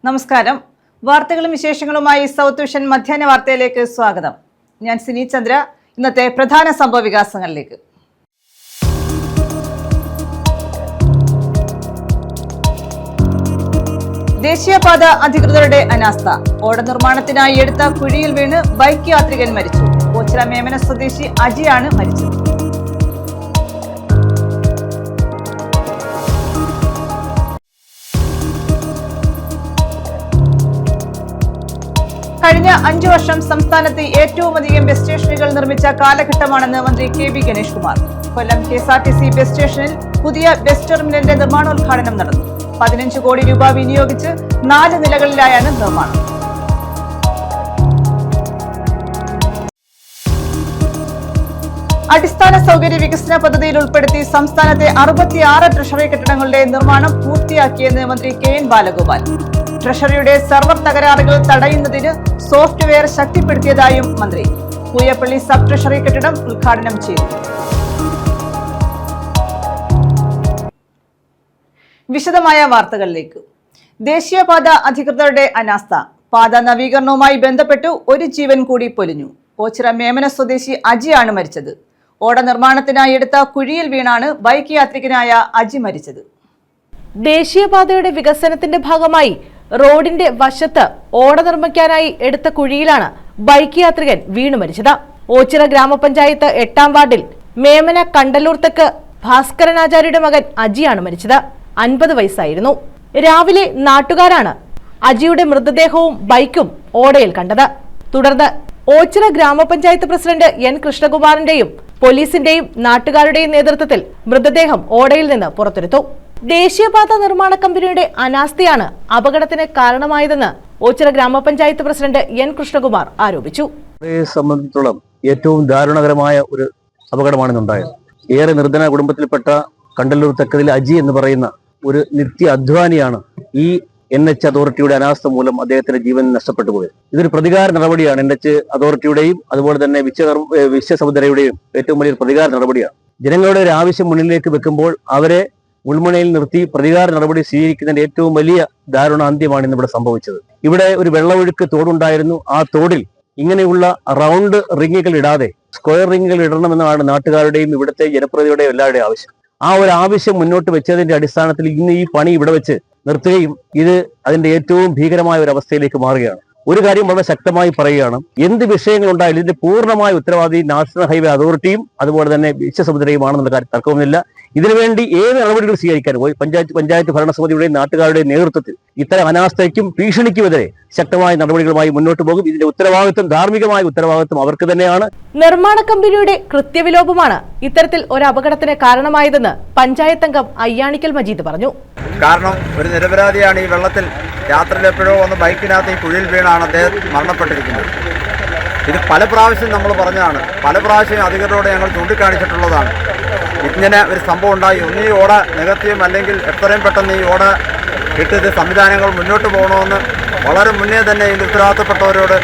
നമസ്കാരം. വാർത്തകളും വിശേഷങ്ങളുമായി സൗത്ത് വിഷൻ മധ്യാഹ്ന വാർത്തയിലേക്ക് സ്വാഗതം. ഞാൻ സിനി ചന്ദ്ര. ഇന്നത്തെ പ്രധാന സംഭവ വികാസങ്ങളിലേക്ക്. ദേശീയപാത അധികൃതരുടെ അനാസ്ഥ. ഓട നിർമ്മാണത്തിനായി എടുത്ത കുഴിയിൽ വീണ് ബൈക്ക് യാത്രികൻ മരിച്ചു. ഓച്ചിറ മേമന സ്വദേശി അജിയാണ് മരിച്ചത്. കഴിഞ്ഞ 5 വർഷം സംസ്ഥാനത്ത് ഏറ്റവുമധികം ബസ് സ്റ്റേഷനുകൾ നിർമ്മിച്ച കാലഘട്ടമാണെന്ന് മന്ത്രി കെ വി ഗണേഷ് കുമാർ. കൊല്ലം KSRTC ബസ് സ്റ്റേഷനിൽ പുതിയ ബസ് ടെർമിനലിന്റെ നിർമ്മാണോദ്ഘാടനം നടന്നു. 15 കോടി രൂപ വിനിയോഗിച്ച് 4 നിലകളിലായാണ് നിർമ്മാണം. അടിസ്ഥാന സൗകര്യ വികസന പദ്ധതിയിൽ ഉൾപ്പെടുത്തി സംസ്ഥാനത്തെ 66 ട്രഷറി കെട്ടിടങ്ങളുടെ നിർമ്മാണം പൂർത്തിയാക്കിയെന്ന് മന്ത്രി KN ബാലഗോപാൽ. ട്രഷറിയുടെ സെർവർ തകരാറുകൾ തടയുന്നതിന് സോഫ്റ്റ്വെയർ ശക്തിപ്പെടുത്തിയതായും മന്ത്രി. പൂയപ്പള്ളി സബ് ട്രഷറി കെട്ടിടം ഉദ്ഘാടനം ചെയ്തു. വിശദമായ വാർത്തകളിലേക്ക്. ദേശീയപാത അധികൃതരുടെ അനാസ്ഥ. പാത നവീകരണവുമായി ബന്ധപ്പെട്ട് ഒരു ജീവൻ കൂടി പൊലിഞ്ഞു. ഓച്ചിറ മേമന സ്വദേശി അജിയാണ് മരിച്ചത്. ഓട നിർമ്മാണത്തിനായി എടുത്ത കുഴിയിൽ വീണാണ് ബൈക്ക് യാത്രികനായ അജി മരിച്ചത്. ദേശീയപാതയുടെ വികസനത്തിന്റെ ഭാഗമായി റോഡിന്റെ വശത്ത് ഓട നിർമ്മിക്കാനായി എടുത്ത കുഴിയിലാണ് ബൈക്ക് യാത്രികൻ വീണു മരിച്ചത്. ഓച്ചിറ ഗ്രാമപഞ്ചായത്ത് 8-ാം വാർഡിൽ മേമന കണ്ടല്ലൂർ തെക്ക് ഭാസ്കരനാചാര്യയുടെ മകൻ അജിയാണ് മരിച്ചത്. 50 വയസ്സായിരുന്നു. രാവിലെ നാട്ടുകാരാണ് അജിയുടെ മൃതദേഹവും ബൈക്കും ഓടയിൽ കണ്ടത്. തുടർന്ന് ഓച്ചിറ ഗ്രാമപഞ്ചായത്ത് പ്രസിഡന്റ് N കൃഷ്ണകുമാറിന്റെയും പോലീസിന്റെയും നാട്ടുകാരുടെയും നേതൃത്വത്തിൽ മൃതദേഹം ഓടയിൽ നിന്ന് പുറത്തെടുത്തു. ദേശീയപാത നിർമ്മാണ കമ്പനിയുടെ അനാസ്ഥയാണ് അപകടത്തിന് കാരണമായതെന്ന് ഓച്ചിറ ഗ്രാമപഞ്ചായത്ത് പ്രസിഡന്റ് N കൃഷ്ണകുമാർ ആരോപിച്ചു. സംബന്ധിച്ചിടത്തോളം ഏറ്റവും ദാരുണകരമായ ഒരു അപകടമാണ് ഇന്നുണ്ടായത്. ഏറെ നിർധന കുടുംബത്തിൽപ്പെട്ട കണ്ടല്ലൂർ തെക്കതിൽ അജി എന്ന് പറയുന്ന ഒരു നിത്യ അധ്വാനിയാണ് ഈ NH അതോറിറ്റിയുടെ അനാസ്ഥ മൂലം അദ്ദേഹത്തിന്റെ ജീവൻ നഷ്ടപ്പെട്ടു പോയത്. ഇതൊരു പ്രതികാര നടപടിയാണ്. NH അതോറിറ്റിയുടെയും അതുപോലെ തന്നെ വിശ്വസമുദ്രയുടെയും ഏറ്റവും വലിയൊരു പ്രതികാര നടപടിയാണ്. ജനങ്ങളുടെ ഒരു ആവശ്യം മുന്നിലേക്ക് വെക്കുമ്പോൾ അവരെ മുൾമുനയിൽ നിർത്തി പ്രതികാര നടപടി സ്വീകരിക്കുന്നതിന്റെ ഏറ്റവും വലിയ ദാരുണ അന്ത്യമാണ് ഇന്നിവിടെ സംഭവിച്ചത്. ഇവിടെ ഒരു വെള്ളമൊഴുക്ക് തോടുണ്ടായിരുന്നു. ആ തോടിൽ ഇങ്ങനെയുള്ള റൗണ്ട് റിങ്ങുകൾ ഇടാതെ സ്ക്വയർ റിങ്ങുകൾ ഇടണമെന്നാണ് നാട്ടുകാരുടെയും ഇവിടുത്തെ ജനപ്രതിനിധിയുടെയും എല്ലാവരുടെയും ആവശ്യം. ആ ഒരു ആവശ്യം മുന്നോട്ട് വെച്ചതിന്റെ അടിസ്ഥാനത്തിൽ ഇന്ന് ഈ പണി ഇവിടെ വെച്ച് നിർത്തുകയും ഇത് അതിന്റെ ഏറ്റവും ഭീകരമായ ഒരു അവസ്ഥയിലേക്ക് മാറുകയാണ്. ഒരു കാര്യം വളരെ ശക്തമായി പറയുകയാണ്, എന്ത് വിഷയങ്ങളുണ്ടായാലും ഇതിന്റെ പൂർണ്ണമായ ഉത്തരവാദി നാഷണൽ ഹൈവേ അതോറിറ്റിയും അതുപോലെ തന്നെ വിശ്വസമുദ്രയുമാണെന്നുള്ള കാര്യം തർക്കമൊന്നുമില്ല. ഇതിനുവേണ്ടി ഏത് നടപടികൾ സ്വീകരിക്കാനും പഞ്ചായത്ത് ഭരണസമിതിയുടെയും നാട്ടുകാരുടെയും നേതൃത്വത്തിൽ ഇത്തരം അനാസ്ഥയ്ക്കും ഭീഷണിക്കുമെതിരെ ശക്തമായ നടപടികളുമായി മുന്നോട്ട് പോകും. ഇതിന്റെ ഉത്തരവാദിത്വം, ധാർമ്മികമായ ഉത്തരവാദിത്വം അവർക്ക് തന്നെയാണ്. നിർമ്മാണ കമ്പനിയുടെ കൃത്യവിലോപമാണ് ഇത്തരത്തിൽ ഒരു അപകടത്തിന് കാരണമായതെന്ന് പഞ്ചായത്ത് അംഗം അയ്യാണിക്കൽ മജീദ് പറഞ്ഞു. കാരണം ഒരു നിരപരാധിയാണ് ഈ വെള്ളത്തിൽ രാത്രിയിൽ എപ്പോഴോ വന്ന് ബൈക്കിനകത്ത് ഈ കുഴിയിൽ വീണാണ് അദ്ദേഹം മരണപ്പെട്ടിരിക്കുന്നത്. ഇത് പല പ്രാവശ്യം നമ്മൾ പറഞ്ഞതാണ്, പല പ്രാവശ്യം അധികൃതരോട് ഞങ്ങൾ ചൂണ്ടിക്കാണിച്ചിട്ടുള്ളതാണ്. ഇങ്ങനെ ഒരു സംഭവം ഉണ്ടായി, ഒന്നീ ഓട നികത്തിയും അല്ലെങ്കിൽ എത്രയും പെട്ടെന്ന് ഈ ഓട ഇട്ടിട്ട് സംവിധാനങ്ങൾ മുന്നോട്ട് പോകണമെന്ന് വളരെ മുന്നേ തന്നെ ഇതിൽ ഉത്തരവാദിത്തപ്പെട്ടവരോട്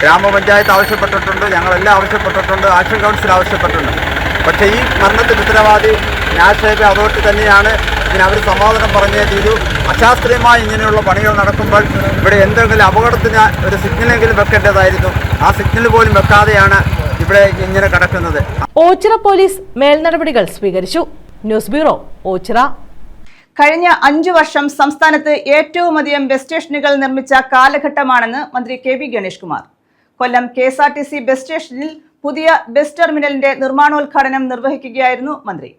ഗ്രാമപഞ്ചായത്ത് ആവശ്യപ്പെട്ടിട്ടുണ്ട്, ഞങ്ങളെല്ലാം ആവശ്യപ്പെട്ടിട്ടുണ്ട്, ആക്ഷൻ കൗൺസിൽ ആവശ്യപ്പെട്ടിട്ടുണ്ട്. പക്ഷേ ഈ മരണത്തിന് ഉത്തരവാദി നാഷണൽ ഹൈവേ അതോറിറ്റി തന്നെയാണ്. ഇതിനവർ സമാധാനം പറഞ്ഞേ തീരൂ. അശാസ്ത്രീയമായി ഇങ്ങനെയുള്ള പണികൾ നടക്കുമ്പോൾ ഇവിടെ എന്തെങ്കിലും അപകടത്തിന് ഒരു സിഗ്നലെങ്കിലും വെക്കേണ്ടതായിരുന്നു. ആ സിഗ്നൽ പോലും വെക്കാതെയാണ് ഇവിടെ ഇങ്ങനെ കിടക്കുന്നത്. ഓച്ചിറ പോലീസ് മേൽനടപടികൾ സ്വീകരിച്ചു. News bureau, Ochira. കഴിഞ്ഞ 5 വർഷം സംസ്ഥാനത്ത് ഏറ്റവുമധികം ബസ് സ്റ്റേഷനുകൾ നിർമ്മിച്ച കാലഘട്ടമാണെന്ന് മന്ത്രി കെ വി ഗണേഷ് കുമാർ. കൊല്ലം KSRTC ബസ് സ്റ്റേഷനിൽ പുതിയ ബസ് ടെർമിനലിന്റെ നിർമ്മാണോദ്ഘാടനം നിർവഹിക്കുകയായിരുന്നു മന്ത്രി.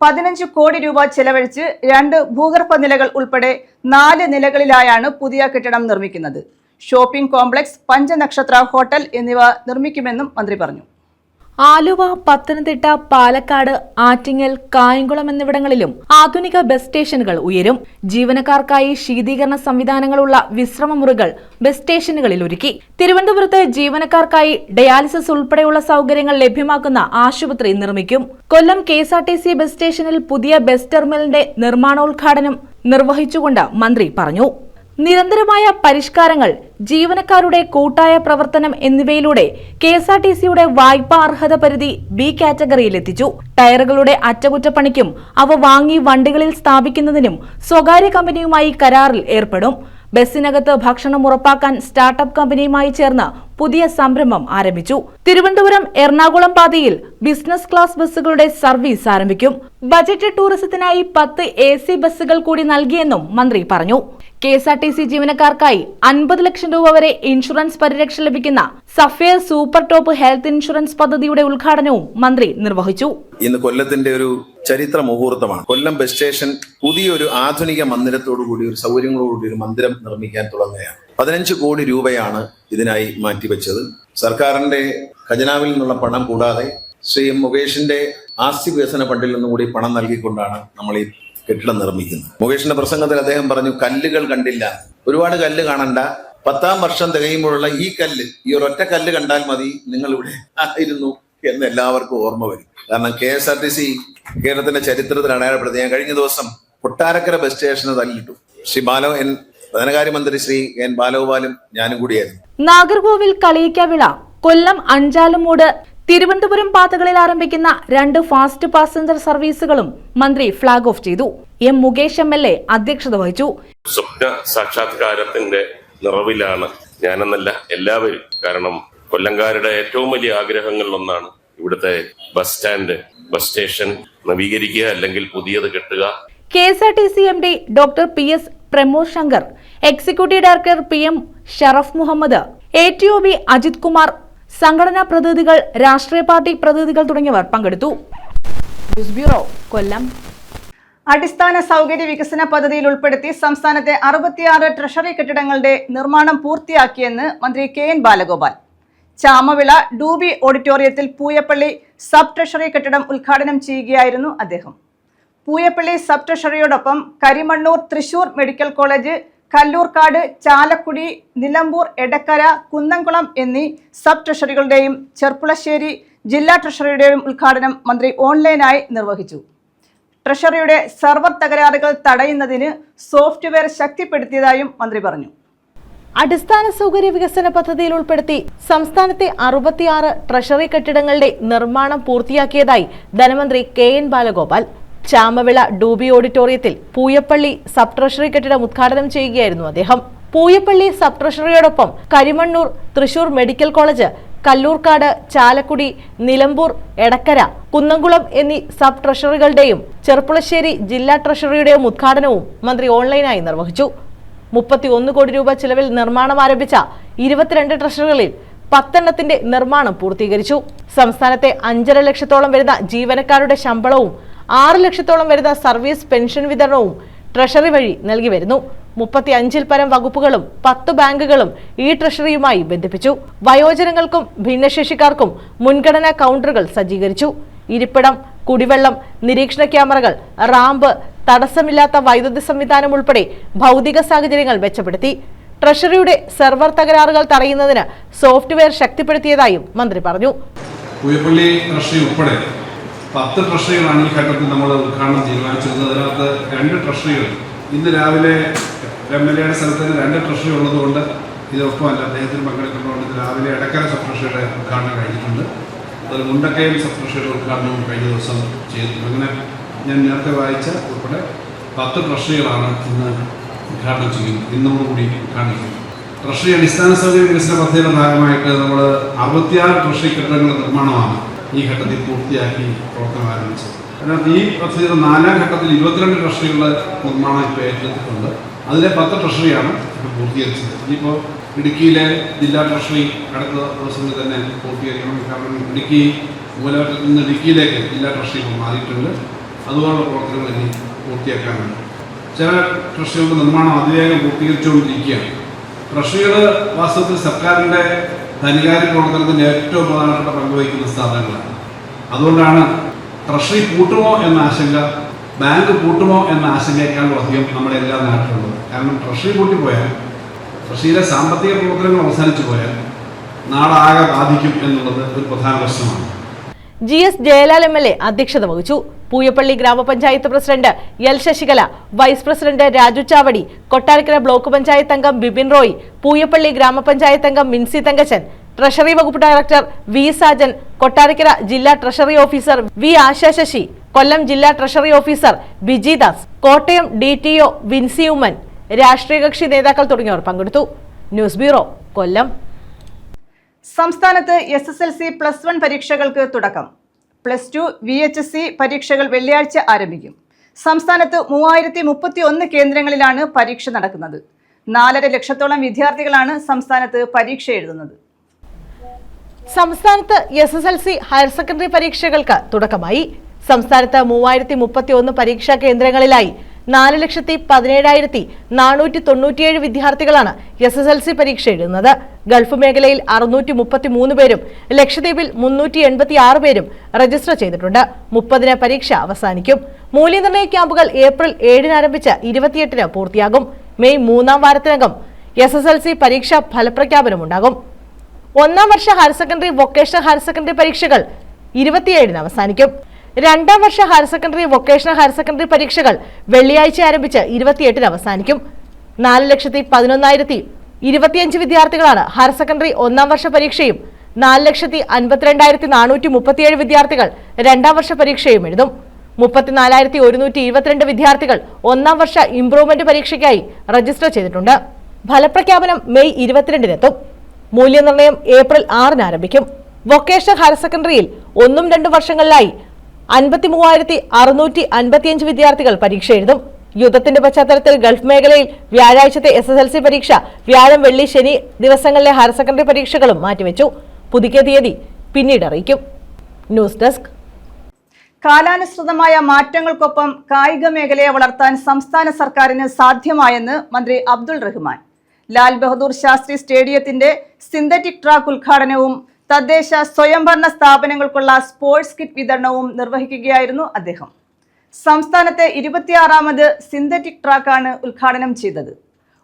15 കോടി രൂപ ചെലവഴിച്ച് 2 ഭൂഗർഭ നിലകൾ ഉൾപ്പെടെ 4 നിലകളിലായാണ് പുതിയ കെട്ടിടം നിർമ്മിക്കുന്നത്. ഷോപ്പിംഗ് കോംപ്ലക്സ്, പഞ്ചനക്ഷത്ര ഹോട്ടൽ എന്നിവ നിർമ്മിക്കുമെന്നും മന്ത്രി പറഞ്ഞു. ആലുവ, പത്തനംതിട്ട, പാലക്കാട്, ആറ്റിങ്ങൽ, കായംകുളം എന്നിവിടങ്ങളിലും ആധുനിക ബസ് സ്റ്റേഷനുകൾ ഉയരും. ജീവനക്കാർക്കായി ശീതീകരണ സംവിധാനങ്ങളുള്ള വിശ്രമമുറികൾ ബസ് സ്റ്റേഷനുകളിൽ ഒരുക്കി. തിരുവനന്തപുരത്ത് ജീവനക്കാർക്കായി ഡയാലിസിസ് ഉൾപ്പെടെയുള്ള സൗകര്യങ്ങൾ ലഭ്യമാക്കുന്ന ആശുപത്രി നിർമ്മിക്കും. കൊല്ലം KSRTC ബസ് സ്റ്റേഷനിൽ പുതിയ ബസ് ടെർമിനലിന്റെ നിർമ്മാണോദ്ഘാടനം നിർവഹിച്ചുകൊണ്ട് മന്ത്രി പറഞ്ഞു. നിരന്തരമായ പരിഷ്കാരങ്ങൾ, ജീവനക്കാരുടെ കൂട്ടായ പ്രവർത്തനം എന്നിവയിലൂടെ KSRTCയുടെ വായ്പാ അർഹത പരിധി B കാറ്റഗറിയിലെത്തിച്ചു. ടയറുകളുടെ അറ്റകുറ്റപ്പണിക്കും അവ വാങ്ങി വണ്ടികളിൽ സ്ഥാപിക്കുന്നതിനും സ്വകാര്യ കമ്പനിയുമായി കരാറിൽ ഏർപ്പെടും. ബസ്സിനകത്ത് ഭക്ഷണം ഉറപ്പാക്കാൻ സ്റ്റാർട്ടപ്പ് കമ്പനിയുമായി ചേർന്ന് പുതിയ സംരംഭം ആരംഭിച്ചു. തിരുവനന്തപുരം എറണാകുളം പാതയിൽ ബിസിനസ് ക്ലാസ് ബസ്സുകളുടെ സർവീസ് ആരംഭിക്കും. ബജറ്റ് ടൂറിസത്തിനായി 10 AC ബസ്സുകൾ കൂടി നൽകിയെന്നും മന്ത്രി പറഞ്ഞു. KSRTC ജീവനക്കാർക്കായി 50 ലക്ഷം രൂപ വരെ ഇൻഷുറൻസ് പരിരക്ഷ ലഭിക്കുന്ന sapphire super top health insurance പദ്ധതിയുടെ ഉദ്ഘാടനവും മന്ത്രി നിർവഹിച്ചു. ഇന്ന് കൊല്ലത്തിന്റെ ഒരു ചരിത്ര മുഹൂർത്തമാണ്. കൊല്ലം ബസ് സ്റ്റേഷൻ പുതിയൊരു ആധുനിക മന്ദിരത്തോടുകൂടി ഒരു സൗകര്യങ്ങളോടുകൂടി ഒരു മന്ദിരം നിർമ്മിക്കാൻ തുടങ്ങുകയാണ്. 15 കോടി രൂപയാണ് ഇതിനായി മാറ്റിവെച്ചത്. സർക്കാരിന്റെ ഖജനാവിൽ നിന്നുള്ള പണം കൂടാതെ ശ്രീ മുകേഷിന്റെ ആസ്തി വികസന ഫണ്ടിൽ നിന്നും കൂടി പണം നൽകിക്കൊണ്ടാണ് നമ്മൾ ഈ കെട്ടിടം നിർമ്മിക്കുന്നത്. മുകേഷിന്റെ പ്രസംഗത്തിൽ അദ്ദേഹം പറഞ്ഞു, കല്ലുകൾ കണ്ടില്ല, ഒരുപാട് കല്ല് കാണണ്ട, 10ാം വർഷം തികയുമ്പോഴുള്ള ഈ കല്ല്, ഈ ഒരൊറ്റ കല്ല് കണ്ടാൽ മതി നിങ്ങൾ ഇവിടെ ആയിരുന്നു എന്ന് എല്ലാവർക്കും ഓർമ്മ വരും. കാരണം KSRTC കേരളത്തിന്റെ ചരിത്രത്തിൽ അടയാളപ്പെടുത്തി. ഞാൻ കഴിഞ്ഞ ദിവസം കൊട്ടാരക്കര ബസ് സ്റ്റേഷന് തല്ലിട്ടു. ശ്രീ ധനകാര്യമന്ത്രി ശ്രീ N. ബാലഗോപാലും ഞാനും കൂടിയായിരുന്നു. നാഗർകോവിൽ കളിയിക്കാവിള, കൊല്ലം അഞ്ചാലുമൂട്, തിരുവനന്തപുരം പാതകളിൽ ആരംഭിക്കുന്ന 2 ഫാസ്റ്റ് പാസഞ്ചർ സർവീസുകളും മന്ത്രി ഫ്ളാഗ് ഓഫ് ചെയ്തു. M. മുകേഷ് MLA അധ്യക്ഷത വഹിച്ചു. സ്വപ്ന സാക്ഷാത്കാരത്തിന്റെ നിറവിലാണ് ഞാനെന്നല്ല എല്ലാവരും. കാരണം കൊല്ലംകാരുടെ ഏറ്റവും വലിയ ആഗ്രഹങ്ങളിലൊന്നാണ് ഇവിടുത്തെ ബസ് സ്റ്റാൻഡ്, ബസ് സ്റ്റേഷൻ നവീകരിക്കുക, അല്ലെങ്കിൽ പുതിയത് കെട്ടുക. KSRTC MD doctor PS Pramod Shankar, executive director PM Sharaf Muhammad, ATOB Ajith Kumar, സംഘടനാ പ്രതിനിധികൾ, രാഷ്ട്രീയ പാർട്ടി പ്രതിനിധികൾ തുടങ്ങിയവർ പങ്കെടുത്തു. News bureau, Kollam. അടിസ്ഥാന സൗകര്യ വികസന പദ്ധതിയിൽ ഉൾപ്പെടുത്തി സംസ്ഥാനത്തെ 66 ട്രഷറി കെട്ടിടങ്ങളുടെ നിർമ്മാണം പൂർത്തിയാക്കിയെന്ന് മന്ത്രി KN ബാലഗോപാൽ. ചാമവിള ഡൂബി ഓഡിറ്റോറിയത്തിൽ പൂയപ്പള്ളി സബ് ട്രഷറി കെട്ടിടം ഉദ്ഘാടനം ചെയ്യുകയായിരുന്നു അദ്ദേഹം. പൂയപ്പള്ളി സബ് ട്രഷറിയോടൊപ്പം കരിമണ്ണൂർ തൃശൂർ മെഡിക്കൽ കോളേജ്, കല്ലൂർക്കാട്, ചാലക്കുടി, നിലമ്പൂർ, എടക്കര, കുന്നംകുളം എന്നീ സബ് ട്രഷറികളുടെയും ചെർപ്പുളശ്ശേരി ജില്ലാ ട്രഷറിയുടെയും ഉദ്ഘാടനം മന്ത്രി ഓൺലൈനായി നിർവഹിച്ചു. ട്രഷറിയുടെ സെർവർ തകരാറുകൾ തടയുന്നതിന് സോഫ്റ്റ്വെയർ ശക്തിപ്പെടുത്തിയതായും മന്ത്രി പറഞ്ഞു. അടിസ്ഥാന സൗകര്യ വികസന പദ്ധതിയിൽ ഉൾപ്പെടുത്തി സംസ്ഥാനത്തെ 66 ട്രഷറി കെട്ടിടങ്ങളുടെ നിർമ്മാണം പൂർത്തിയാക്കിയതായി ധനമന്ത്രി KN ബാലഗോപാൽ. ചാമവിള ഡൂബി ഓഡിറ്റോറിയത്തിൽ പൂയപ്പള്ളി സബ് ട്രഷറി കെട്ടിടം ഉദ്ഘാടനം ചെയ്യുകയായിരുന്നു അദ്ദേഹം. പൂയപ്പള്ളി സബ് ട്രഷറിയോടൊപ്പം കരിമണ്ണൂർ തൃശൂർ മെഡിക്കൽ കോളേജ്, കല്ലൂർക്കാട്, ചാലക്കുടി, നിലമ്പൂർ, എടക്കര, കുന്നംകുളം എന്നീ സബ് ട്രഷറികളുടെയും ചെർപ്പുളശ്ശേരി ജില്ലാ ട്രഷറിയുടെയും ഉദ്ഘാടനവും മന്ത്രി ഓൺലൈനായി നിർവഹിച്ചു. 31 കോടി രൂപ ചിലവിൽ നിർമ്മാണം ആരംഭിച്ച 22 ട്രഷറികളിൽ 10 എണ്ണത്തിന്റെ നിർമ്മാണം പൂർത്തീകരിച്ചു. സംസ്ഥാനത്തെ 5.5 ലക്ഷത്തോളം വരുന്ന ജീവനക്കാരുടെ ശമ്പളവും 6 ലക്ഷത്തോളം വരുന്ന സർവീസ് പെൻഷൻ വിതരണവും ട്രഷറി വഴി നൽകി വരുന്നു. 35-ൽ പരം വകുപ്പുകളും 10 ബാങ്കുകളും ഈ ട്രഷറിയുമായി ബന്ധിപ്പിച്ചു. വയോജനങ്ങൾക്കും ഭിന്നശേഷിക്കാർക്കും മുൻഗണനാ കൗണ്ടറുകൾ സജ്ജീകരിച്ചു. ഇരിപ്പിടം, കുടിവെള്ളം, നിരീക്ഷണ ക്യാമറകൾ, റാമ്പ്, തടസ്സമില്ലാത്ത വൈദ്യുതി സംവിധാനം ഉൾപ്പെടെ ഭൗതിക സാഹചര്യങ്ങൾ മെച്ചപ്പെടുത്തി. ട്രഷറിയുടെ സെർവർ തകരാറുകൾ തടയുന്നതിന് സോഫ്റ്റ്വെയർ ശക്തിപ്പെടുത്തിയതായും മന്ത്രി പറഞ്ഞു. പൂയപ്പള്ളി ട്രഷറി ഉൾപ്പെടെ 10 ട്രഷറികളാണ് ഈ ഘട്ടത്തിൽ നമ്മൾ ഉദ്ഘാടനം തീരുമാനിച്ചിരുന്നത്. അതിനകത്ത് 2 ട്രഷറികൾ ഇന്ന് രാവിലെ MLA സ്ഥലത്ത് 2 ട്രഷറി ഉള്ളതുകൊണ്ട് ഇതൊപ്പമല്ല, അദ്ദേഹത്തിന് പങ്കെടുക്കുന്നതുകൊണ്ട് രാവിലെ എടക്കര സബ് ട്രഷറിയുടെ ഉദ്ഘാടനം കഴിഞ്ഞിട്ടുണ്ട്. അതിൽ മുണ്ടക്കയം സബ് ട്രഷറിയുടെ ഉദ്ഘാടനവും കഴിഞ്ഞ ദിവസം ചെയ്തിട്ടുണ്ട്. അങ്ങനെ ഞാൻ നേരത്തെ വായിച്ച ഉൾപ്പെടെ 10 ട്രഷറികളാണ് ഇന്ന് ഉദ്ഘാടനം ചെയ്യുന്നത്. ഇന്നോടുകൂടി ഉദ്ഘാടനം ചെയ്യുന്നത്. ട്രഷറി അടിസ്ഥാന സൗകര്യ വികസന പദ്ധതിയുടെ ഭാഗമായിട്ട് നമ്മൾ 66 ട്രഷറി കെട്ടിടങ്ങളുടെ നിർമ്മാണമാണ് ഈ ഘട്ടത്തിൽ പൂർത്തിയാക്കി പ്രവർത്തനം ആരംഭിച്ചത്. അതിനകത്ത് ഈ പദ്ധതിയുടെ 4ാം ഘട്ടത്തിൽ 22 ട്രഷറികളുടെ നിർമ്മാണം ഇപ്പോൾ ഏറ്റെടുത്തിട്ടുണ്ട്. അതിലെ 10 ട്രഷറിയാണ് ഇപ്പോൾ പൂർത്തീകരിച്ചത്. ഇനിയിപ്പോൾ ഇടുക്കിയിലെ ജില്ലാ ട്രഷറി അടുത്ത ദിവസങ്ങളിൽ തന്നെ പൂർത്തീകരിക്കണം. കാരണം ഇടുക്കി മൂലമറ്റത്തിൽ നിന്ന് ഇടുക്കിയിലേക്ക് ജില്ലാ ട്രഷറി മാറിയിട്ടുണ്ട്. അതുപോലുള്ള പ്രവർത്തനങ്ങൾ ഇനി പൂർത്തിയാക്കാനുണ്ട്. ചില ട്രഷറികളുടെ നിർമ്മാണം അതിവേഗം പൂർത്തീകരിച്ചുകൊണ്ടിരിക്കുകയാണ്. ട്രഷറികൾ വാസ്തവത്തിൽ സർക്കാരിൻ്റെ ധനകാര്യ പ്രവർത്തനത്തിൻ്റെ ഏറ്റവും പ്രധാനപ്പെട്ട പങ്കുവഹിക്കുന്ന സ്ഥാപനങ്ങളാണ്. അതുകൊണ്ടാണ് ട്രഷറി പൂട്ടുമോ എന്ന ആശങ്ക, ബാങ്ക് പൂട്ടുമോ എന്ന ആശങ്കയെക്കാളും അധികം നമ്മുടെ എല്ലാ നാട്ടിലുള്ളത്. കാരണം ട്രഷറി പൂട്ടിപ്പോയാൽ, ട്രഷറിയിലെ സാമ്പത്തിക പ്രവർത്തനങ്ങൾ അവസാനിച്ചു പോയാൽ നാടാകെ ബാധിക്കും എന്നുള്ളത് ഒരു പ്രധാന പ്രശ്നമാണ്. GS ജയലാൽ MLA അധ്യക്ഷത വഹിച്ചു. Pooyappally grama panchayat president L Sasikala, vice president Raju Chavadi, Kottarakkara block panchayat അംഗം ബിപിൻ റോയ്, പൂയപ്പള്ളി ഗ്രാമപഞ്ചായത്ത് അംഗം മിൻസി തങ്കച്ചൻ, ട്രഷറി വകുപ്പ് ഡയറക്ടർ V സാജൻ, കൊട്ടാരക്കര ജില്ലാ treasury officer V Asha Sasi, Kollam ജില്ലാ treasury officer Biji Das, Kottayam DTO Vinsy Oommen, രാഷ്ട്രീയ കക്ഷി നേതാക്കൾ തുടങ്ങിയവർ പങ്കെടുത്തു. News bureau, Kollam. സംസ്ഥാനത്ത് SSLC +1 പരീക്ഷകൾക്ക് തുടക്കം. +2 VHSC പരീക്ഷകൾ വെള്ളിയാഴ്ച ആരംഭിക്കും. സംസ്ഥാനത്ത് 3031 കേന്ദ്രങ്ങളിലാണ് പരീക്ഷ നടക്കുന്നത്. 4.5 ലക്ഷത്തോളം വിദ്യാർത്ഥികളാണ് സംസ്ഥാനത്ത് പരീക്ഷ എഴുതുന്നത്. സംസ്ഥാനത്ത് SSLC ഹയർ സെക്കൻഡറി പരീക്ഷകൾക്ക് തുടക്കമായി. സംസ്ഥാനത്ത് 3031 പരീക്ഷാ കേന്ദ്രങ്ങളിലായി 4,17,497 വിദ്യാർത്ഥികളാണ് SSLC പരീക്ഷ എഴുതുന്നത്. ഗൾഫ് മേഖലയിൽ 633 പേരും ലക്ഷദ്വീപിൽ 386 പേരും രജിസ്റ്റർ ചെയ്തിട്ടുണ്ട്. 30-ന് പരീക്ഷ അവസാനിക്കും. മൂല്യനിർണ്ണയ ക്യാമ്പുകൾ ഏപ്രിൽ 7-ന് ആരംഭിച്ച് 28-ന് പൂർത്തിയാകും. മെയ് 3-ാം വാരത്തിനകം SSLC പരീക്ഷാ ഫലപ്രഖ്യാപനമുണ്ടാകും. 1-ാം വർഷ higher secondary vocational higher secondary പരീക്ഷകൾ 27-ന് അവസാനിക്കും. 2-ാം വർഷ higher secondary vocational higher secondary പരീക്ഷകൾ വെള്ളിയാഴ്ച ആരംഭിച്ച് 28-ന് അവസാനിക്കും. 4,11,025 വിദ്യാർത്ഥികളാണ് ഹയർ സെക്കൻഡറി 1-ാം വർഷ പരീക്ഷയും 4,52,437 വിദ്യാർത്ഥികൾ 2-ാം വർഷ പരീക്ഷയും എഴുതും. 34,122 വിദ്യാർത്ഥികൾ 1-ാം വർഷ ഇംപ്രൂവ്മെന്റ് പരീക്ഷയ്ക്കായി രജിസ്റ്റർ ചെയ്തിട്ടുണ്ട്. ഫലപ്രഖ്യാപനം മെയ് 22-നെത്തും. മൂല്യനിർണ്ണയം ഏപ്രിൽ 6-ന് ആരംഭിക്കും. വൊക്കേഷണൽ ഹയർ സെക്കൻഡറിയിൽ 1-2 വർഷങ്ങളിലായി 53,655 വിദ്യാർത്ഥികൾ പരീക്ഷ എഴുതും. യുദ്ധത്തിന്റെ പശ്ചാത്തലത്തിൽ ഗൾഫ് മേഖലയിൽ വ്യാഴാഴ്ചത്തെ SSLC പരീക്ഷ, വ്യാഴം, വെള്ളി, ശനി ദിവസങ്ങളിലെ ഹയർ സെക്കൻഡറി പരീക്ഷകളും മാറ്റിവെച്ചു. പുതുക്കിയ തീയതി പിന്നീട് അറിയിക്കും. News desk. കാലാനുസൃതമായ മാറ്റങ്ങൾക്കൊപ്പം കായിക മേഖലയെ വളർത്താൻ സംസ്ഥാന സർക്കാരിന് സാധ്യമായെന്ന് മന്ത്രി അബ്ദുൾ റഹ്മാൻ. ലാൽ ബഹദൂർ ശാസ്ത്രി സ്റ്റേഡിയത്തിന്റെ സിന്തറ്റിക് ട്രാക്ക് ഉദ്ഘാടനവും തദ്ദേശ സ്വയംഭരണ സ്ഥാപനങ്ങൾക്കുള്ള സ്പോർട്സ് കിറ്റ് വിതരണവും നിർവഹിക്കുകയായിരുന്നു അദ്ദേഹം. സംസ്ഥാനത്തെ 26ാമത് സിന്തറ്റിക് ട്രാക്കാണ് ഉദ്ഘാടനം ചെയ്തത്.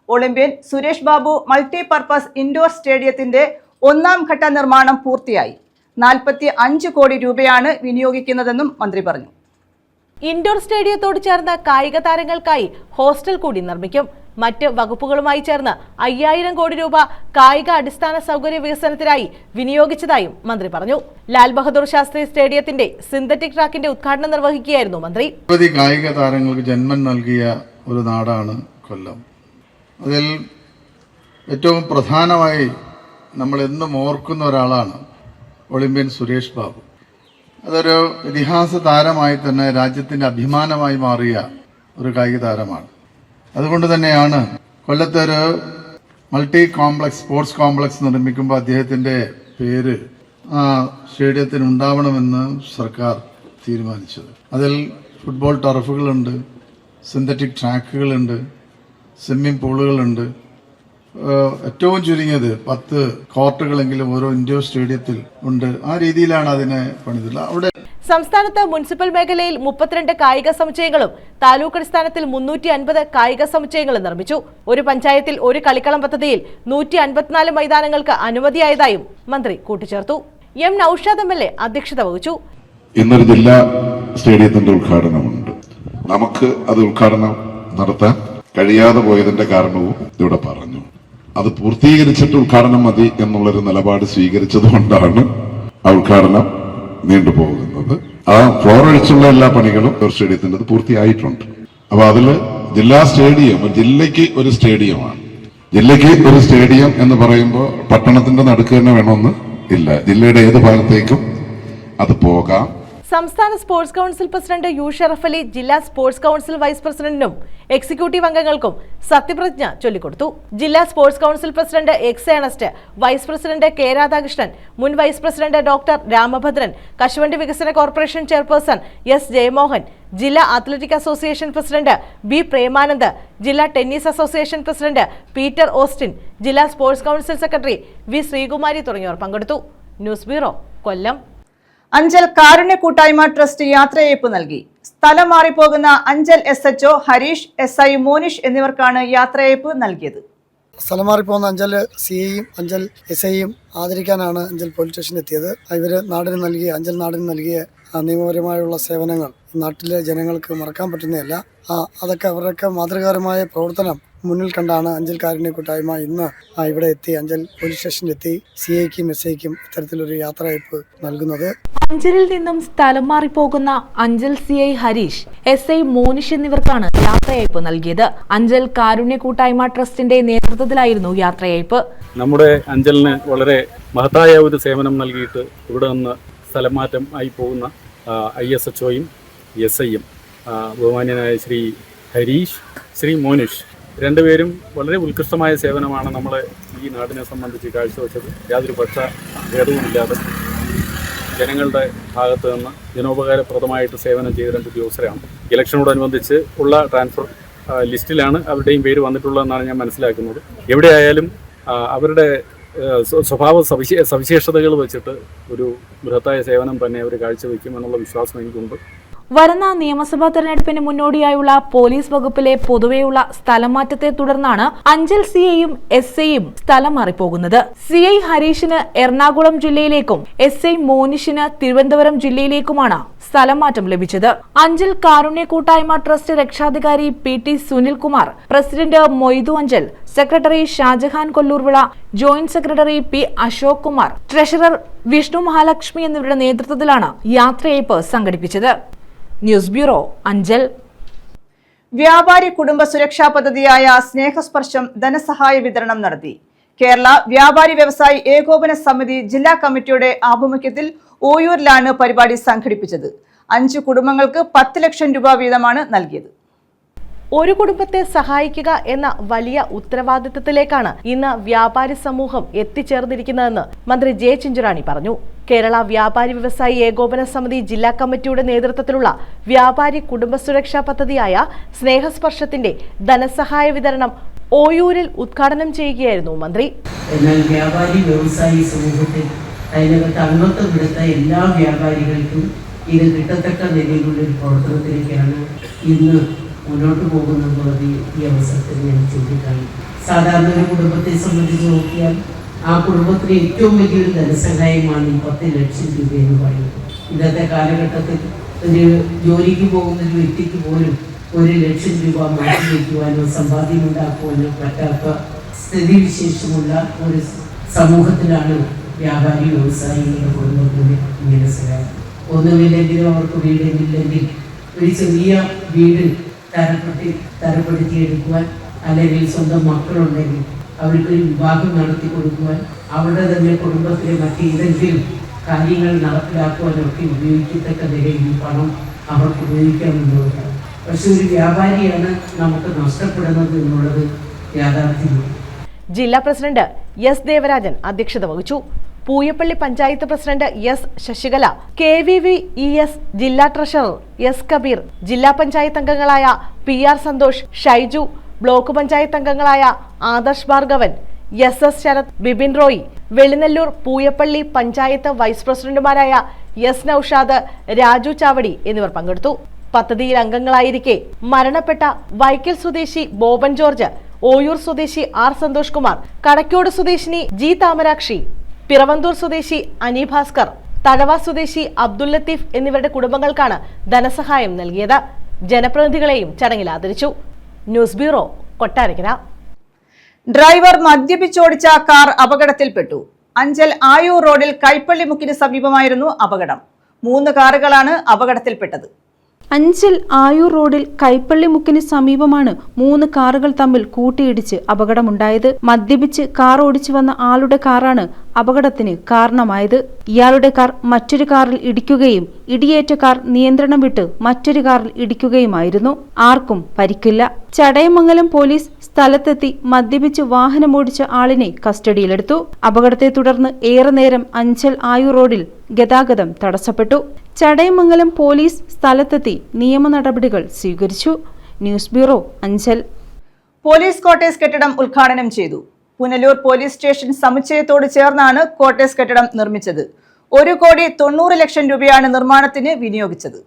Olympian Suresh Babu multipurpose indoor സ്റ്റേഡിയത്തിന്റെ 1-ാം ഘട്ട നിർമ്മാണം പൂർത്തിയായി. 45 കോടി രൂപയാണ് വിനിയോഗിക്കുന്നതെന്നും മന്ത്രി പറഞ്ഞു. ഇൻഡോർ സ്റ്റേഡിയത്തോട് ചേർന്ന് കായിക താരങ്ങൾക്കായി ഹോസ്റ്റൽ കൂടി നിർമ്മിക്കും. മറ്റ് വകുപ്പുകളുമായി ചേർന്ന് 5000 കോടി രൂപ കായിക അടിസ്ഥാന സൗകര്യ വികസനത്തിനായി വിനിയോഗിച്ചതായും മന്ത്രി പറഞ്ഞു. ലാൽ ബഹദൂർ ശാസ്ത്രി സ്റ്റേഡിയത്തിന്റെ സിന്തറ്റിക് ട്രാക്കിന്റെ ഉദ്ഘാടനം നിർവഹിക്കുകയായിരുന്നു മന്ത്രി. നിരവധി കായിക താരങ്ങൾക്ക് ജന്മം നൽകിയ ഒരു നാടാണ് കൊല്ലം. അതിൽ ഏറ്റവും പ്രധാനമായി നമ്മൾ എന്നും ഓർക്കുന്ന ഒരാളാണ് ഒളിമ്പ്യൻ സുരേഷ് ബാബു. അതൊരു ഇതിഹാസ താരമായി തന്നെ രാജ്യത്തിന്റെ അഭിമാനമായി മാറിയ ഒരു കായിക താരമാണ്. അതുകൊണ്ട് തന്നെയാണ് കൊല്ലത്ത് ഒരു മൾട്ടി കോംപ്ലക്സ് സ്പോർട്സ് കോംപ്ലക്സ് നിർമ്മിക്കുമ്പോൾ അദ്ദേഹത്തിന്റെ പേര് ആ സ്റ്റേഡിയത്തിന് ഉണ്ടാവണമെന്ന് സർക്കാർ തീരുമാനിച്ചത്. അതിൽ ഫുട്ബോൾ ടർഫുകളുണ്ട്, സിന്തറ്റിക് ട്രാക്കുകളുണ്ട്, സ്വിമ്മിംഗ് പൂളുകളുണ്ട്. ഏറ്റവും ചുരുങ്ങിയത് 10 കോർട്ടുകളെങ്കിലും ഓരോ ഇൻഡോർ സ്റ്റേഡിയത്തിൽ ഉണ്ട്. ആ രീതിയിലാണ് അതിനെ പണിതുള്ളത്. അവിടെ സംസ്ഥാനത്ത് മുനിസിപ്പൽ മേഖലയിൽ 32 കായിക സമുച്ചയങ്ങളും താലൂക്ക് അടിസ്ഥാനത്തിൽ 350 കായിക സമുച്ചയങ്ങളും നിർമ്മിച്ചു. ഒരു പഞ്ചായത്തിൽ ഒരു കളിക്കളം പദ്ധതിയിൽ 154 മൈതാനങ്ങൾക്ക് അനുമതിയായതായും മന്ത്രി കൂട്ടിച്ചേർത്തു. എം നൌഷാദ് MLA അധ്യക്ഷത വഹിച്ചു. ഇന്നൊരു ജില്ലാ സ്റ്റേഡിയത്തിന്റെ ഉദ്ഘാടനമുണ്ട്. നമുക്ക് അത് ഉദ്ഘാടനം നടത്താൻ കഴിയാതെ പോയതിന്റെ കാരണവും ഇവിടെ പറഞ്ഞു. അത് പൂർത്തീകരിച്ചിട്ട് ഉദ്ഘാടനം മതി എന്നുള്ളൊരു നിലപാട് സ്വീകരിച്ചത് കൊണ്ടാണ് ആ ഉദ്ഘാടനം നീണ്ടുപോകുന്നത്. ആ ഫ്ലോർ ഒഴിച്ചുള്ള എല്ലാ പണികളും സ്റ്റേഡിയത്തിന്റെ പൂർത്തിയായിട്ടുണ്ട്. അപ്പൊ അതില് ജില്ലാ സ്റ്റേഡിയം ജില്ലയ്ക്ക് ഒരു സ്റ്റേഡിയമാണ്. ജില്ലയ്ക്ക് ഒരു സ്റ്റേഡിയം എന്ന് പറയുമ്പോൾ പട്ടണത്തിന്റെ നടുക്ക് തന്നെ വേണമെന്ന് ഇല്ല. ജില്ലയുടെ ഏത് ഭാഗത്തേക്കും അത് പോകാം. സംസ്ഥാന sports council president U Sharaf Ali ജില്ലാ സ്പോർട്സ് കൗൺസിൽ വൈസ് പ്രസിഡന്റിനും എക്സിക്യൂട്ടീവ് അംഗങ്ങൾക്കും സത്യപ്രതിജ്ഞ ചൊല്ലിക്കൊടുത്തു. ജില്ലാ sports council president X Ernest, vice president K Radhakrishnan, മുൻ വൈസ് പ്രസിഡന്റ് ഡോക്ടർ രാമഭദ്രൻ, കശുവണ്ടി വികസന കോർപ്പറേഷൻ ചെയർപേഴ്സൺ എസ് ജയമോഹൻ, ജില്ലാ athletic association president B Premanand, ജില്ലാ tennis association president Peter Austin, ജില്ലാ sports council secretary V Sreekumari തുടങ്ങിയവർ പങ്കെടുത്തു. News bureau, Kollam. Anchal Karunya Koottayma trust യാത്രയയപ്പ് നൽകി. സ്ഥലം മാറിപ്പോകുന്ന അഞ്ചൽ SHO ഹരീഷ്, SI മോനിഷ് എന്നിവർക്കാണ് യാത്രയയപ്പ് നൽകിയത്. സ്ഥലം മാറിപ്പോകുന്ന അഞ്ചൽ CIയും അഞ്ചൽ SIയും ആദരിക്കാനാണ് അഞ്ചൽ പോലീസ് സ്റ്റേഷനിൽ എത്തിയത്. ഇവർ അഞ്ചൽ നാടിന് നൽകിയ നിയമപരമായുള്ള സേവനങ്ങൾ നാട്ടിലെ ജനങ്ങൾക്ക് മറക്കാൻ പറ്റുന്നതല്ല. അതൊക്കെ അവരുടെയൊക്കെ മാതൃകാപരമായ പ്രവർത്തനം മുന്നിൽ കണ്ടാണ് അഞ്ചൽ കാരുണ്യ കൂട്ടായ്മ ഇന്ന് ഇവിടെ എത്തി അഞ്ചൽ പോലീസ് സ്റ്റേഷനിലെത്തി CIക്കും SIക്കും ഇത്തരത്തിലൊരു യാത്രയയപ്പ് നൽകുന്നത്. അഞ്ചലിൽ നിന്നും സ്ഥലം മാറിപ്പോകുന്ന അഞ്ചൽ CI ഹരീഷ്, SI മോനിഷ് എന്നിവർക്കാണ് യാത്രയയപ്പ് നൽകിയത്. അഞ്ചൽ കാരുണ്യ കൂട്ടായ്മ ട്രസ്റ്റിന്റെ നേതൃത്വത്തിലായിരുന്നു യാത്രയയപ്പ്. നമ്മുടെ അഞ്ചലിന് വളരെ മഹത്തായ ഒരു സേവനം നൽകിയിട്ട് ഇവിടെ നിന്ന് സ്ഥലം മാറ്റം ആയി പോകുന്ന ISHOയും SIയും ബഹുമാന്യനായ ശ്രീ ഹരീഷ്, ശ്രീ മോനിഷ് രണ്ടുപേരും വളരെ ഉത്കൃഷ്ടമായ സേവനമാണ് നമ്മളെ ഈ നാടിനെ സംബന്ധിച്ച് കാഴ്ചവെച്ചത്. യാതൊരു ഭേദവുമില്ലാതെ ജനങ്ങളുടെ ഭാഗത്ത് നിന്ന് ജനോപകാരപ്രദമായിട്ട് സേവനം ചെയ്ത 2 ഉദ്യോഗസ്ഥരാണ്. ഇലക്ഷനോടനുബന്ധിച്ച് ഉള്ള ട്രാൻസ്ഫർ ലിസ്റ്റിലാണ് അവരുടെയും പേര് വന്നിട്ടുള്ളതെന്നാണ് ഞാൻ മനസ്സിലാക്കുന്നത്. എവിടെയായാലും അവരുടെ സ്വഭാവ സവിശേഷതകൾ വെച്ചിട്ട് ഒരു ബൃഹത്തായ സേവനം തന്നെ അവർ കാഴ്ചവെക്കും എന്നുള്ള വിശ്വാസം എനിക്കുണ്ട്. വരുന്ന നിയമസഭാ തെരഞ്ഞെടുപ്പിന് മുന്നോടിയായുള്ള പോലീസ് വകുപ്പിലെ പൊതുവെയുള്ള സ്ഥലം മാറ്റത്തെ തുടർന്നാണ് അഞ്ചൽ CIയും SIയും സ്ഥലം മാറിപ്പോകുന്നത്. CI ഹരീഷിന് എറണാകുളം ജില്ലയിലേക്കും SI മോനിഷിന് തിരുവനന്തപുരം ജില്ലയിലേക്കുമാണ് സ്ഥലം മാറ്റം ലഭിച്ചത്. അഞ്ചൽ കാരുണ്യ കൂട്ടായ്മ ട്രസ്റ്റ് രക്ഷാധികാരി PT Sunilkumar, president Moidu Anchal, secretary Shajahan Kollurvila, joint secretary P Ashok Kumar, treasurer Vishnu Mahalakshmi എന്നിവരുടെ നേതൃത്വത്തിലാണ് യാത്രയയപ്പ് സംഘടിപ്പിച്ചത്. News bureau, Anchal. വ്യാപാരി കുടുംബ സുരക്ഷാ പദ്ധതിയായ സ്നേഹസ്പർശം ധനസഹായ വിതരണം നടത്തി. കേരള വ്യാപാരി വ്യവസായി ഏകോപന സമിതി ജില്ലാ കമ്മിറ്റിയുടെ ആഭിമുഖ്യത്തിൽ ഓയൂരിലാണ് പരിപാടി സംഘടിപ്പിച്ചത്. 5 കുടുംബങ്ങൾക്ക് 10 ലക്ഷം രൂപ വീതമാണ് നൽകിയത്. ഒരു കുടുംബത്തെ സഹായിക്കുക എന്ന വലിയ ഉത്തരവാദിത്തത്തിലേക്കാണ് ഇന്ന് വ്യാപാരി സമൂഹം എത്തിച്ചേർന്നിരിക്കുന്നതെന്ന് മന്ത്രി ജെ ചിഞ്ചുറാണി പറഞ്ഞു. കേരള വ്യാപാരി വ്യവസായി ഏകോപന സമിതി ജില്ലാ കമ്മിറ്റിയുടെ നേതൃത്വത്തിലുള്ള വ്യാപാരി കുടുംബ സുരക്ഷാ പദ്ധതിയായ സ്നേഹസ്പർശത്തിന്റെ ധനസഹായ വിതരണം ഓയൂരിൽ ഉദ്ഘാടനം ചെയ്യുകയായിരുന്നു മന്ത്രി. എന്നാൽ വ്യാപാരി വ്യവസായി സമൂഹത്തിൽ അതിനകത്ത് അംഗത്വമെടുത്ത എല്ലാ വ്യാപാരികൾക്കും ഇത് കിട്ടത്തക്ക നിലയിലുള്ള ഒരു പ്രവർത്തനത്തിലേക്കാണ് ഇന്ന് മുന്നോട്ട് പോകുന്നത്. ഈ അവസരത്തിൽ ഞാൻ ചൂണ്ടിക്കാണി. സാധാരണ ഒരു കുടുംബത്തെ സംബന്ധിച്ച് നോക്കിയാൽ ആ കുടുംബത്തിന് ഏറ്റവും വലിയൊരു ധനസഹായമാണ് ഈ 10 ലക്ഷം രൂപ എന്ന് പറയുന്നത്. ഇന്നത്തെ കാലഘട്ടത്തിൽ ഒരു ജോലിക്ക് പോകുന്ന ഒരു വ്യക്തിക്ക് പോലും 1 ലക്ഷം രൂപ മാറ്റി വയ്ക്കുവാനോ സമ്പാദ്യമുണ്ടാക്കുവാനോ പറ്റാത്ത സ്ഥിതിവിശേഷമുള്ള ഒരു സമൂഹത്തിലാണ് വ്യാപാരി വ്യവസായികളുടെ കുടുംബത്തിന് ഇങ്ങനെ സഹായം. ഒന്നുമില്ലെങ്കിലും അവർക്ക് വീടില്ലെങ്കിൽ ഒരു ചെറിയ വീട് തരപ്പെടുത്തിയെടുക്കുവാൻ, അല്ലെങ്കിൽ സ്വന്തം മക്കളുണ്ടെങ്കിൽ അവർക്കൊരു വിവാഹം നടത്തി കൊടുക്കുവാൻ, അവരുടെ തന്നെ കുടുംബത്തിലെ മറ്റേതെങ്കിലും കാര്യങ്ങൾ നടപ്പിലാക്കുവാനൊക്കെ ഉപയോഗിക്കത്തക്ക നിലയിൽ പണം അവർക്ക് ഉപയോഗിക്കാമെന്നുള്ളതാണ്. പക്ഷെ ഒരു വ്യാപാരിയാണ് നമുക്ക് നഷ്ടപ്പെടുന്നത് എന്നുള്ളത് യാഥാർത്ഥ്യമാണ്. ജില്ലാ പ്രസിഡന്റ് S ദേവരാജൻ അധ്യക്ഷത വഹിച്ചു. Pooyappally panchayat president S Sasikala, KVVES ജില്ലാ ട്രഷറർ S കബീർ, ജില്ലാ പഞ്ചായത്ത് അംഗങ്ങളായ PR സന്തോഷ്, ഷൈജു, ബ്ലോക്ക് പഞ്ചായത്ത് അംഗങ്ങളായ ആദർശ് ഭാർഗവൻ, SS ശരത്, ബിബിൻ റോയി, വെളിനെല്ലൂർ പൂയപ്പള്ളി പഞ്ചായത്ത് വൈസ് പ്രസിഡന്റുമാരായ S നൌഷാദ്, രാജു ചാവടി എന്നിവർ പങ്കെടുത്തു. പദ്ധതിയിൽ അംഗങ്ങളായിരിക്കെ മരണപ്പെട്ട വൈക്കൽ സ്വദേശി ബോബൻ ജോർജ്, ഓയൂർ സ്വദേശി R സന്തോഷ് കുമാർ, കടക്കോട് സ്വദേശിനി G താമരാക്ഷി, പിറവന്തൂർ സ്വദേശി അനി ഭാസ്കർ, തഴവ സ്വദേശി അബ്ദുൽ ലത്തീഫ് എന്നിവരുടെ കുടുംബങ്ങൾക്കാണ് ധനസഹായം നൽകിയത്. ജനപ്രതിനിധികളെയും ചടങ്ങിൽ ആദരിച്ചു. News bureau, Kottarakkara. ഡ്രൈവർ മദ്യപിച്ചോടിച്ച കാർ അപകടത്തിൽപ്പെട്ടു. അഞ്ചൽ ആയൂർ റോഡിൽ കൈപ്പള്ളി മുക്കിന് സമീപമായിരുന്നു അപകടം. 3 കാറുകളാണ് അപകടത്തിൽപ്പെട്ടത്. അഞ്ചൽ ആയൂർ റോഡിൽ കൈപ്പള്ളി മുക്കിന് സമീപമാണ് 3 കാറുകൾ തമ്മിൽ കൂട്ടിയിടിച്ച് അപകടമുണ്ടായത്. മദ്യപിച്ച് കാർ ഓടിച്ചു വന്ന ആളുടെ കാറാണ് അപകടത്തിന് കാരണമായത്. ഇയാളുടെ കാർ മറ്റൊരു കാറിൽ ഇടിക്കുകയും ഇടിയേറ്റ കാർ നിയന്ത്രണം വിട്ട് മറ്റൊരു കാറിൽ ഇടിക്കുകയുമായിരുന്നു. ആർക്കും പരിക്കില്ല. ചടയമംഗലം പോലീസ് സ്ഥലത്തെത്തി മദ്യപിച്ച് വാഹനമോടിച്ച ആളിനെ കസ്റ്റഡിയിലെടുത്തു. അപകടത്തെ തുടർന്ന് ഏറെ നേരം അഞ്ചൽ ആയൂർ റോഡിൽ ഗതാഗതം തടസ്സപ്പെട്ടു. ചടയമംഗലം പോലീസ് സ്ഥലത്തെത്തി നിയമ നടപടികൾ സ്വീകരിച്ചു. News bureau, Anchal. Police quarters കെട്ടിടം ഉദ്ഘാടനം ചെയ്തു. പുനലൂർ പോലീസ് സ്റ്റേഷൻ സമുച്ചയത്തോട് ചേർന്നാണ് ക്വാർട്ടേഴ്സ് കെട്ടിടം നിർമ്മിച്ചത്. 1,90 ലക്ഷം രൂപയാണ് നിർമ്മാണത്തിന് വിനിയോഗിച്ചത്.